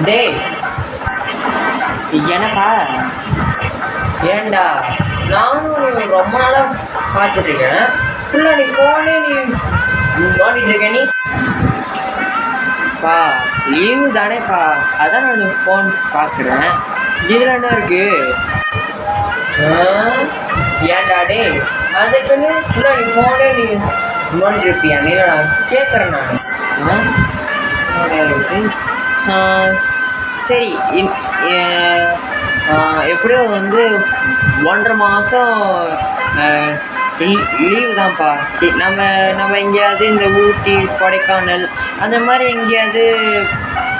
டேய் எனக்கா? ஏண்டா நானும் ரொம்ப நாளாக பார்த்துட்டு இருக்கேன். ஃபுல்லாக நீ ஃபோனே நீ நோண்டிட்டு இருக்க நீ. பா லீவு தானேப்பா, அதான் நான் ஃபோன் பார்க்குறேன். இதில் என்ன இருக்கு? ஏன்டா டே அதுக்குன்னு ஃபுல்லாக நீ ஃபோனே நீ நோண்டிருப்பியா? நீ நான் கேட்குறேன் நான். சரி, எப்படியோ வந்து 1.5 மாதம் லீவு தான்ப்பா. நம்ம எங்கேயாவது இந்த ஊட்டி கொடைக்கானல் அந்த மாதிரி எங்கேயாவது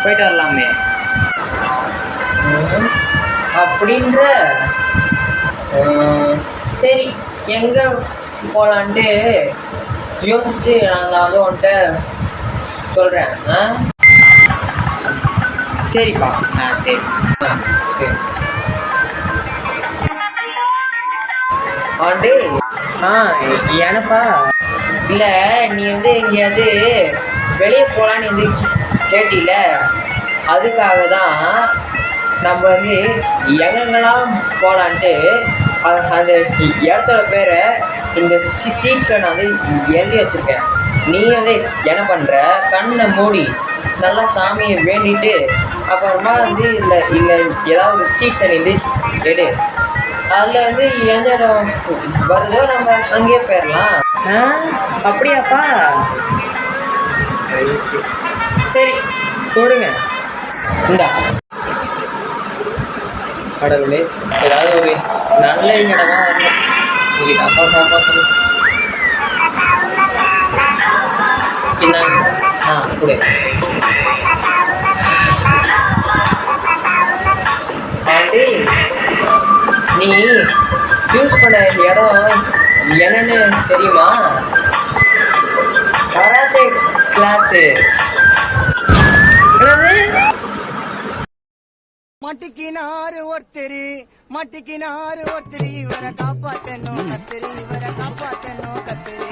போயிட்டு வரலாமே. அப்படின்ற சரி, எங்கே போகலான்ட்டு யோசிச்சு நான் வந்து உன்கிட்ட சொல்கிறேன். சரிப்பா. சரி சரி. ஆண்டே எனப்பா இல்லை, நீ வந்து எங்கேயாவது வெளியே போகலான்னு வந்து கேட்டில, அதுக்காக தான் நம்ம வந்து எங்கெங்கெல்லாம் போகலான்ட்டு அந்த இடத்தோட பேரை இந்த சீட்ஸில் நான் வந்து எழுதி வச்சுருக்கேன். நீ வந்து என்ன பண்ணுற, கண்ணை மூடி நல்லா சாமியை வேண்டிட்டு அப்புறமா வந்து இல்லை ஏதாவது ஒரு சீட்ஸை நீ வந்து எடு. அதில் வந்து எந்த இடம் வருதோ நம்ம அங்கேயே போயிடலாம். அப்படியாப்பா? சரி கொடுங்க. இந்தா கடவுளே, ஏதாவது ஒரு நல்ல இடமா வரணும். இன்னைக்கு அப்பா காப்பாற்றணும். கொடு. ஆண்டி, நீ சூஸ் பண்ண இடம் என்னன்னு தெரியுமா? Karate class. மட்டிக்கினாரு ஒருத்தரி இவரை காப்பாத்தணும் கத்திரி, இவரை காப்பாத்தணும் கத்திரி.